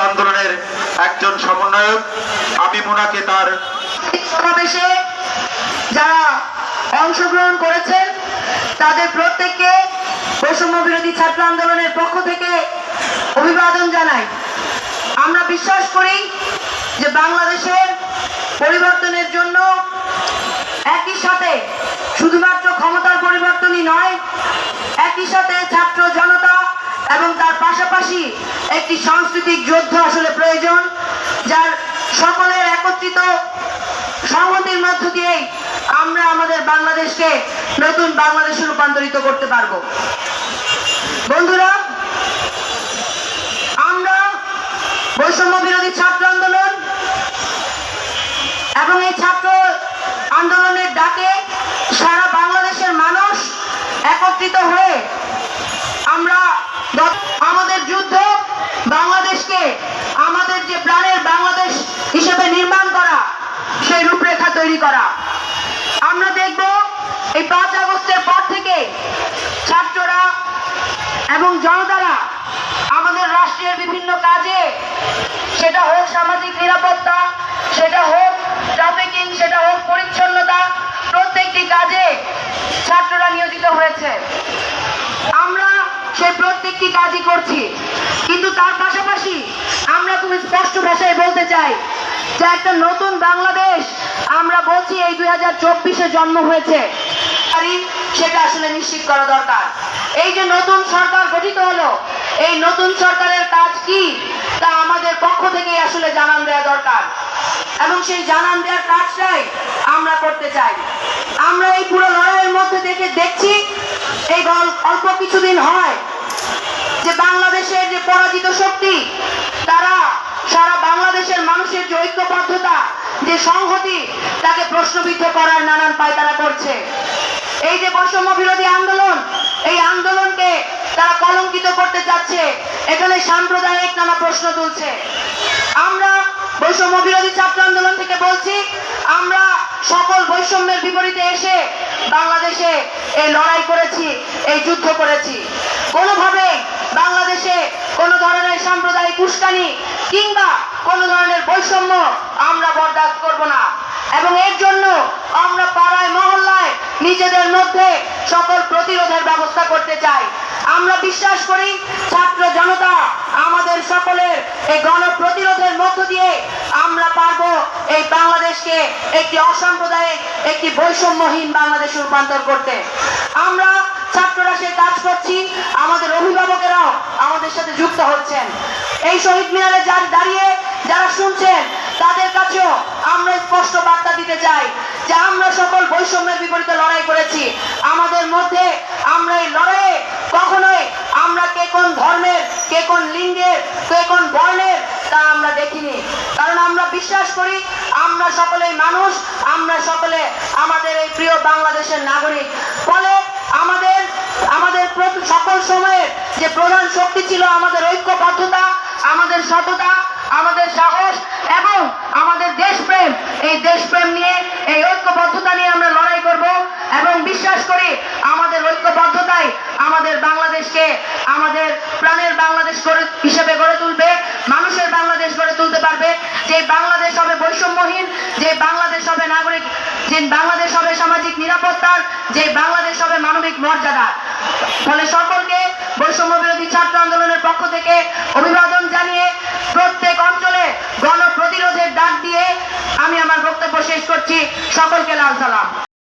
আন্দোলনের একজন সমন্বয়ক। আমি মোনাকে তার সমাবেশে যারা অংশগ্রহণ করেছেন তাদের প্রত্যেককে বৈষম্য বিরোধী ছাত্র আন্দোলনের পক্ষ থেকে অভিবাদন জানাই। আমরা বিশ্বাস করি যে বাংলাদেশের পরিবর্তনের জন্য একই সাথে শুধুমাত্র ক্ষমতার পরিবর্তনই নয়, একই সাথে ছাত্র জনতা এবং তার পাশাপাশি একটি সাংস্কৃতিক যুদ্ধ আসলে প্রয়োজন, যার সকলের একত্রিত সংহতির মধ্য দিয়েই আমরা আমাদের বাংলাদেশকে নতুন বাংলাদেশে রূপান্তরিত করতে পারব। বন্ধুরা, আমরা বৈষম্য বিরোধী ছাত্র আন্দোলন এবং এই ছাত্র আন্দোলনের ডাকে সারা বাংলাদেশের মানুষ একত্রিত হয়ে আমরা আমাদের যুদ্ধ বাংলাদেশকে আমাদের যে প্রাণের বাংলাদেশ হিসেবে নির্মাণ করা, সেই রূপরেখা তৈরি করা। আমরা দেখব এই 5 আগস্টের পর থেকে ছাত্ররা এবং জনতারা আমাদের রাষ্ট্রের বিভিন্ন কাজে, সেটা হোক সামাজিক নিরাপত্তা, সেটা হোক ট্রাফিকিং, সেটা হোক পরিচ্ছন্নতা, প্রত্যেকটি কাজে ছাত্ররা নিয়োজিত হয়েছে। আমরা সেই প্রত্যেকটি কাজই করছি, কিন্তু তার পাশাপাশি আমরা খুব স্পষ্ট ভাষায় বলতে চাই যে একটা নতুন বাংলাদেশ আমরা বলছি এই 2024-এ জন্ম হয়েছে, সেটা আসলে নিশ্চিত করা দরকার। এই যে নতুন সরকার গঠিত হলো, এই নতুন সরকারের কাজ কি তা আমাদের পক্ষ থেকে আসলে জানান দেওয়া দরকার, এবং সেই জানান দেওয়ার কাজটাই আমরা করতে চাই। আমরা এই পুরো লড়াইয়ের মধ্যে দেখছি এই অল্প কিছুদিন হয় যে বাংলাদেশের যে পরাজিত শক্তি, তারা সারা বাংলাদেশের মানুষের যে ঐক্যবদ্ধতা, যে সংহতি, তাকে প্রশ্নবিদ্ধ করার নানান পায়তারা করছে। এই যে বৈষম্য বিরোধী আন্দোলন, এই আন্দোলনকে তারা কলঙ্কিত করতে চাচ্ছে, এখানে সাম্প্রদায়িক নানা প্রশ্ন তুলছে। আমরা বৈষম্য বিরোধী ছাত্র আন্দোলন থেকে বলছি, আমরা সকল বৈষম্যের বিপরীতে এসে বাংলাদেশে এই লড়াই করেছি, এই যুদ্ধ করেছি। কোনোভাবে বাংলাদেশে কোনো ধরনের সাম্প্রদায়িক উস্কানি কিংবা কোনো ধরনের বৈষম্য আমরা বরদাস্ত করব না, এবং এর জন্য আমরা পাড়ায় মহল্লায় নিজেদের মধ্যে সকল প্রতিরোধের ব্যবস্থা করতে চাই। আমরা বিশ্বাস করি ছাত্র জনতা আমাদের সকলের এই গণপ্রতিরোধের মধ্য দিয়ে আমরা পারব এই বাংলাদেশকে একটি অসাম্প্রদায়িক, একটি বৈষম্যহীন বাংলাদেশে রূপান্তর করতে। আমরা ছাত্ররা সে কাজ করছি, আমাদের অভিভাবকেরাও আমাদের সাথে যুক্ত হচ্ছেন। এই শহীদ মিনারে দাঁড়িয়ে যারা শুনছেন, তাদের কাছেও আমরা স্পষ্ট বার্তা দিতে চাই যে আমরা সকল বৈষম্যের বিপরীতে লড়াই করেছি। আমাদের মধ্যে আমরা এই লড়াইয়ে কখনোই আমরা কে কোন ধর্মের, কে কোন লিঙ্গের, কে কোন বর্ণের তা আমরা দেখিনি, কারণ আমরা বিশ্বাস করি আমরা সকলেই মানুষ, আমরা সকলে আমাদের এই প্রিয় বাংলাদেশের নাগরিক। ফলে আমাদের সকল সময়ের যে প্রধান শক্তি ছিল আমাদের ঐক্যবদ্ধতা, আমাদের সততা, আমাদের সাহস এবং আমাদের দেশপ্রেম। এই দেশপ্রেম নিয়ে, এই ঐক্যবদ্ধতা নিয়ে আমরা লড়াই করব, এবং বিশ্বাস করি আমাদের ঐক্যবদ্ধতাই আমাদের বাংলাদেশকে আমাদের প্রাণের বাংলাদেশ হিসেবে গড়ে তুলবে, মানুষের বাংলাদেশ গড়ে তুলতে পারবে। যে বাংলাদেশ হবে বৈষম্যহীন, যে বাংলাদেশ হবে নাগরিক, যে বাংলাদেশ হবে সামাজিক নিরাপত্তার, যে বাংলাদেশ হবে মানবিক মর্যাদার। ফলে সকলকে বৈষম্য বিরোধী ছাত্র আন্দোলনের পক্ষ থেকে অভিবাদন জানিয়ে প্রত্যেক অঞ্চলে গণপ্রতিরোধের ডাক দিয়ে আমি আমার বক্তব্য শেষ করছি। সকলকে লাল সালাম।